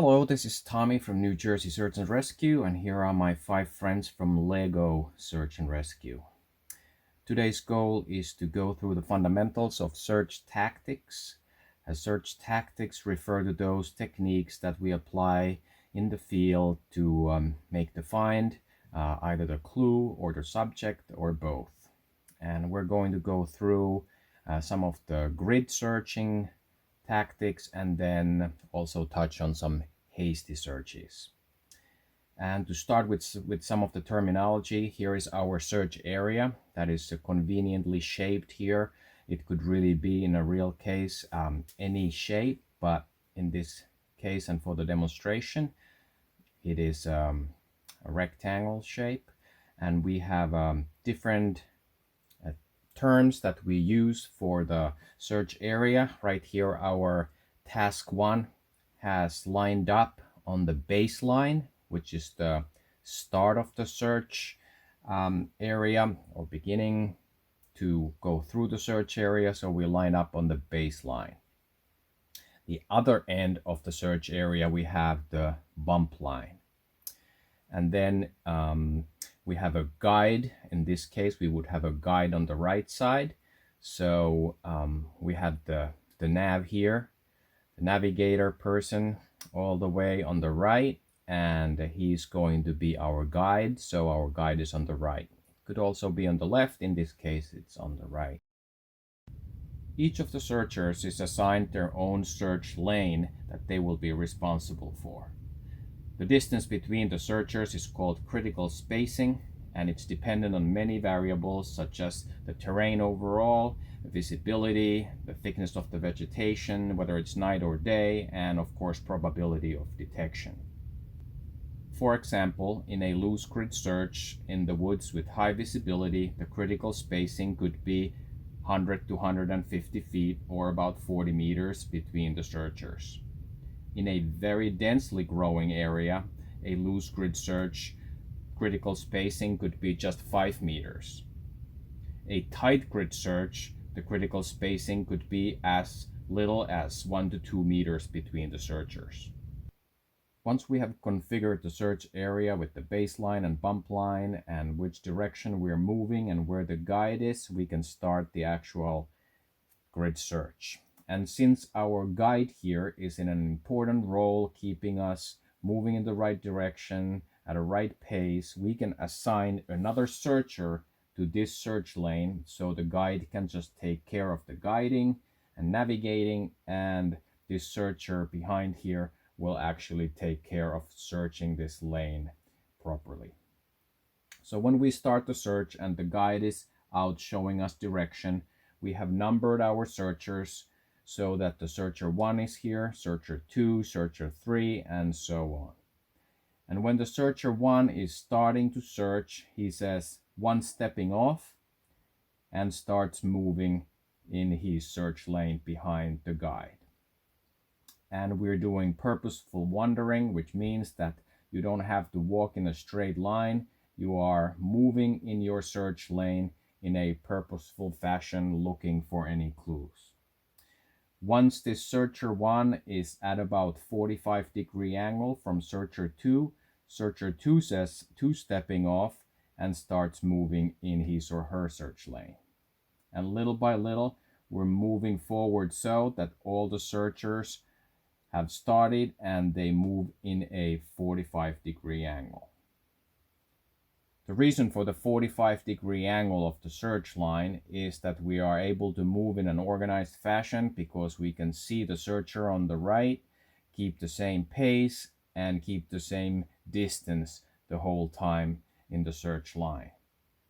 Hello, this is Tommy from New Jersey Search and Rescue, and here are my 5 friends from Lego Search and Rescue. Today's goal is to go through the fundamentals of search tactics. As search tactics refer to those techniques that we apply in the field to make the find, either the clue or the subject or both. And we're going to go through some of the grid searching tactics and then also touch on some hasty searches. And to start with some of the terminology, here is our search area that is conveniently shaped here. It could really be, in a real case, any shape, but in this case and for the demonstration, it is a rectangle shape. And we have different terms that we use for the search area. Right here, our task 1 has lined up on the baseline, which is the start of the search area or beginning to go through the search area. So we line up on the baseline. The other end of the search area, we have the bump line. And then we have a guide. In this case, we would have a guide on the right side. So we have the nav here, the navigator person all the way on the right, and he's going to be our guide. So our guide is on the right. It could also be on the left. In this case, it's on the right. Each of the searchers is assigned their own search lane that they will be responsible for. The distance between the searchers is called critical spacing, and it's dependent on many variables such as the terrain overall, the visibility, the thickness of the vegetation, whether it's night or day, and of course probability of detection. For example, in a loose grid search in the woods with high visibility, the critical spacing could be 100 to 150 feet or about 40 meters between the searchers. In a very densely growing area, a loose grid search critical spacing could be just 5 meters. A tight grid search, the critical spacing could be as little as 1 to 2 meters between the searchers. Once we have configured the search area with the baseline and bump line and which direction we're moving and where the guide is, we can start the actual grid search. And since our guide here is in an important role keeping us moving in the right direction at a right pace, we can assign another searcher to this search lane so the guide can just take care of the guiding and navigating, and this searcher behind here will actually take care of searching this lane properly. So when we start the search and the guide is out showing us direction, we have numbered our searchers so that the searcher 1 is here, searcher 2, searcher 3, and so on. And when the searcher 1 is starting to search, he says 1 stepping off and starts moving in his search lane behind the guide. And we're doing purposeful wandering, which means that you don't have to walk in a straight line. You are moving in your search lane in a purposeful fashion, looking for any clues. Once this searcher 1 is at about 45-degree angle from searcher 2, searcher 2 says 2 stepping off and starts moving in his or her search lane. And little by little, we're moving forward so that all the searchers have started and they move in a 45-degree angle. The reason for the 45-degree angle of the search line is that we are able to move in an organized fashion because we can see the searcher on the right, keep the same pace, and keep the same distance the whole time in the search line.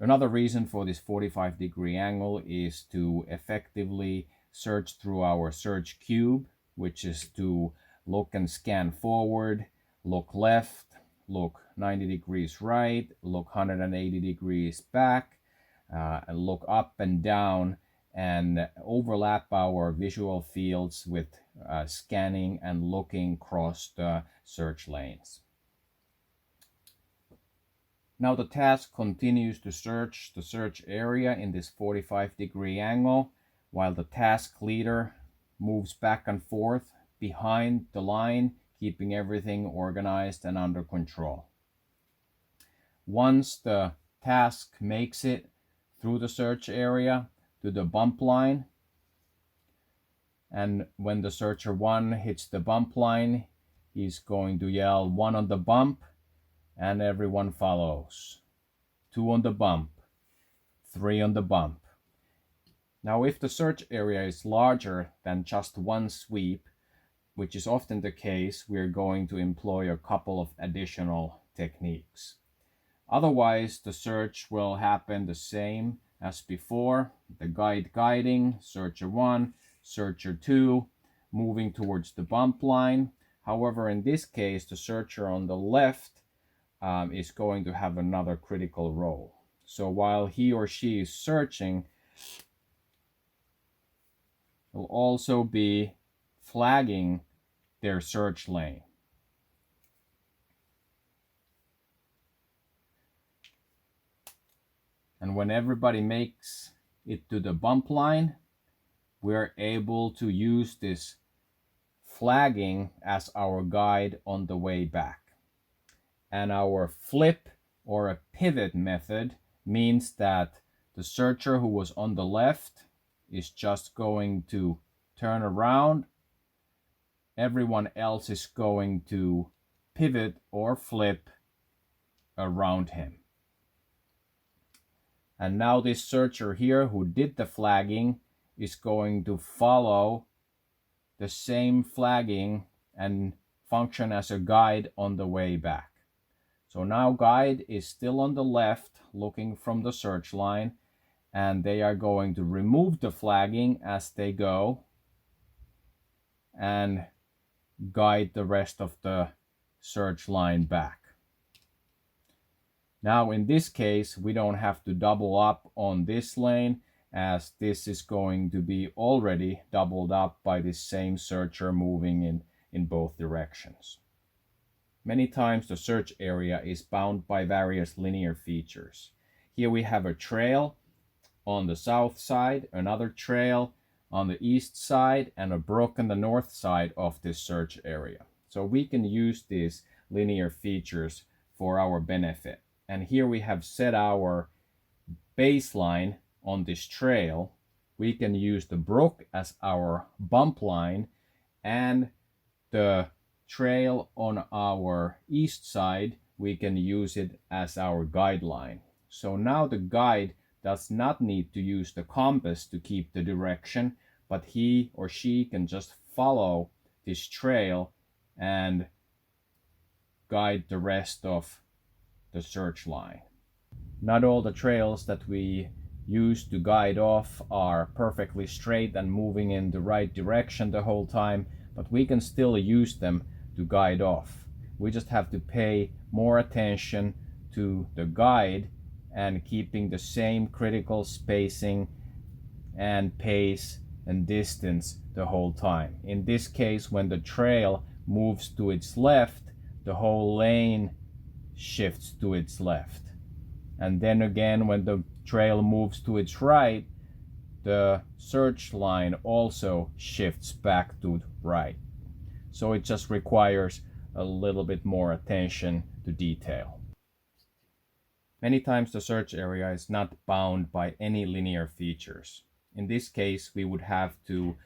Another reason for this 45-degree angle is to effectively search through our search cube, which is to look and scan forward, look left, look 90 degrees right, look 180 degrees back, and look up and down, and overlap our visual fields with scanning and looking across the search lanes. Now the task continues to search the search area in this 45-degree angle, while the task leader moves back and forth behind the line, keeping everything organized and under control. Once the task makes it through the search area to the bump line, and when the searcher 1 hits the bump line, he's going to yell 1 on the bump, and everyone follows. 2 on the bump, 3 on the bump. Now, if the search area is larger than just one sweep, which is often the case, we're going to employ a couple of additional techniques. Otherwise, the search will happen the same as before. The guide guiding, searcher 1, searcher 2, moving towards the bump line. However, in this case, the searcher on the left is going to have another critical role. So while he or she is searching, will also be flagging their search lane. And when everybody makes it to the bump line, we're able to use this flagging as our guide on the way back. And our flip or a pivot method means that the searcher who was on the left is just going to turn around. Everyone else is going to pivot or flip around him. And now this searcher here who did the flagging is going to follow the same flagging and function as a guide on the way back. So now guide is still on the left looking from the search line, and they are going to remove the flagging as they go and guide the rest of the search line back. Now in this case, we don't have to double up on this lane, as this is going to be already doubled up by this same searcher moving in both directions. Many times the search area is bound by various linear features. Here we have a trail on the south side, another trail on the east side, and a brook on the north side of this search area. So we can use these linear features for our benefit. And here we have set our baseline on this trail. We can use the brook as our bump line, and the trail on our east side, we can use it as our guideline. So now the guide does not need to use the compass to keep the direction, but he or she can just follow this trail and guide the rest of the search line. Not all the trails that we use to guide off are perfectly straight and moving in the right direction the whole time, but we can still use them to guide off. We just have to pay more attention to the guide and keeping the same critical spacing and pace and distance the whole time. In this case, when the trail moves to its left, the whole lane shifts to its left. And then again, when the trail moves to its right, the search line also shifts back to right. So it just requires a little bit more attention to detail. Many times the search area is not bound by any linear features. In this case, we would have to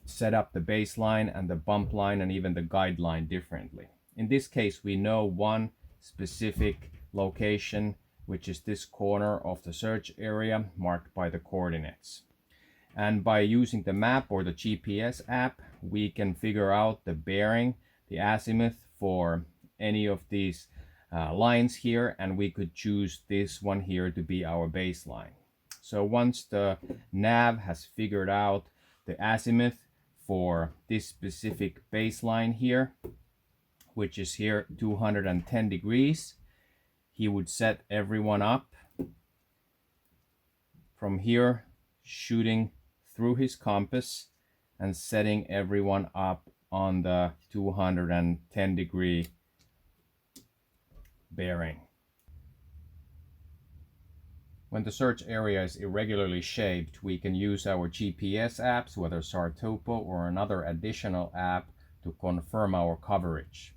set up the baseline and the bump line and even the guideline differently. In this case, we know one specific location, which is this corner of the search area marked by the coordinates. And by using the map or the GPS app, we can figure out the bearing, the azimuth for any of these lines here, and we could choose this one here to be our baseline. So once the nav has figured out the azimuth for this specific baseline here, which is here 210 degrees, he would set everyone up from here, shooting through his compass and setting everyone up on the 210 degree bearing. When the search area is irregularly shaped, we can use our GPS apps, whether SAR Topo or another additional app, to confirm our coverage.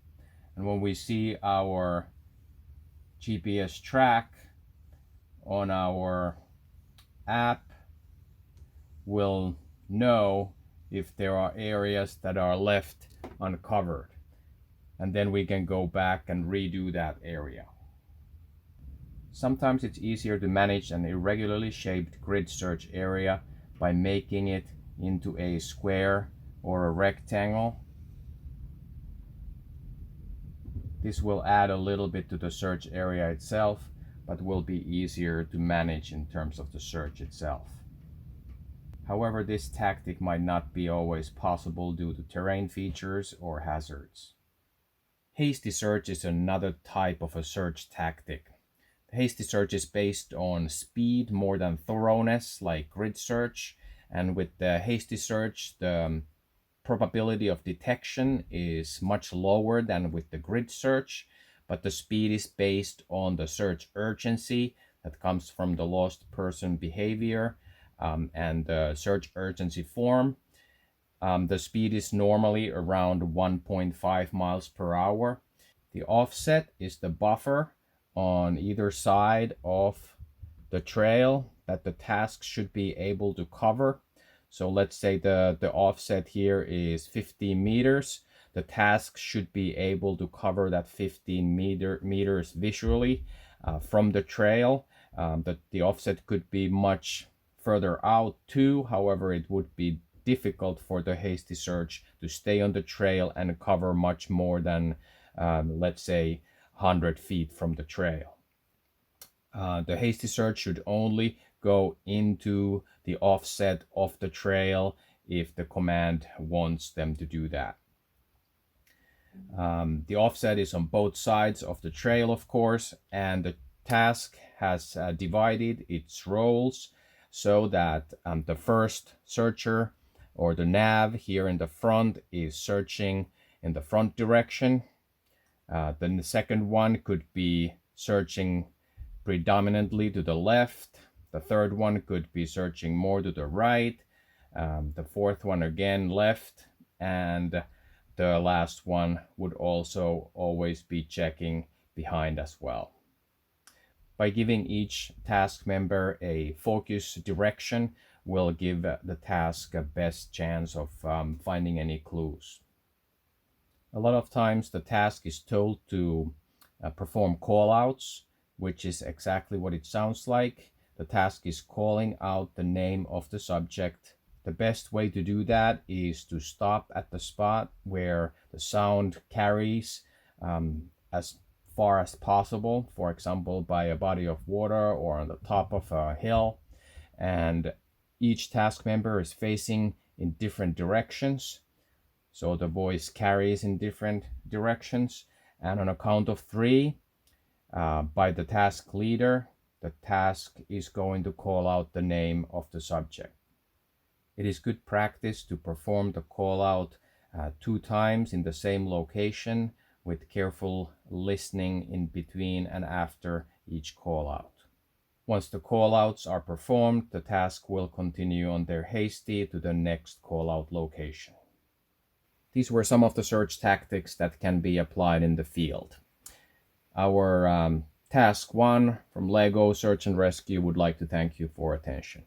And when we see our GPS track on our app, we'll know if there are areas that are left uncovered. And then we can go back and redo that area. Sometimes it's easier to manage an irregularly shaped grid search area by making it into a square or a rectangle. This will add a little bit to the search area itself, but will be easier to manage in terms of the search itself. However, this tactic might not be always possible due to terrain features or hazards. Hasty search is another type of a search tactic. Hasty search is based on speed more than thoroughness, like grid search. And with the hasty search, the probability of detection is much lower than with the grid search, but the speed is based on the search urgency that comes from the lost person behavior and the search urgency form. The speed is normally around 1.5 miles per hour. The offset is the buffer on either side of the trail that the task should be able to cover. So let's say the offset here is 15 meters. The task should be able to cover that 15 meters visually from the trail. The offset could be much further out too. However, it would be difficult for the hasty search to stay on the trail and cover much more than, let's say, 100 feet from the trail. The hasty search should only go into the offset of the trail if the command wants them to do that. The offset is on both sides of the trail, of course, and the task has divided its roles so that the first searcher or the nav here in the front is searching in the front direction. Then the second one could be searching predominantly to the left. The third one could be searching more to the right. The fourth one again left. And the last one would also always be checking behind as well. By giving each task member a focus direction will give the task a best chance of finding any clues. A lot of times the task is told to perform callouts, which is exactly what it sounds like. The task is calling out the name of the subject. The best way to do that is to stop at the spot where the sound carries as far as possible, for example, by a body of water or on the top of a hill. And each task member is facing in different directions. So the voice carries in different directions. And on a count of 3, by the task leader, the task is going to call out the name of the subject. It is good practice to perform the call out 2 times in the same location with careful listening in between and after each call out. Once the call outs are performed, the task will continue on their hasty to the next call out location. These were some of the search tactics that can be applied in the field. Our Task 1 from LEGO Search and Rescue would like to thank you for attention.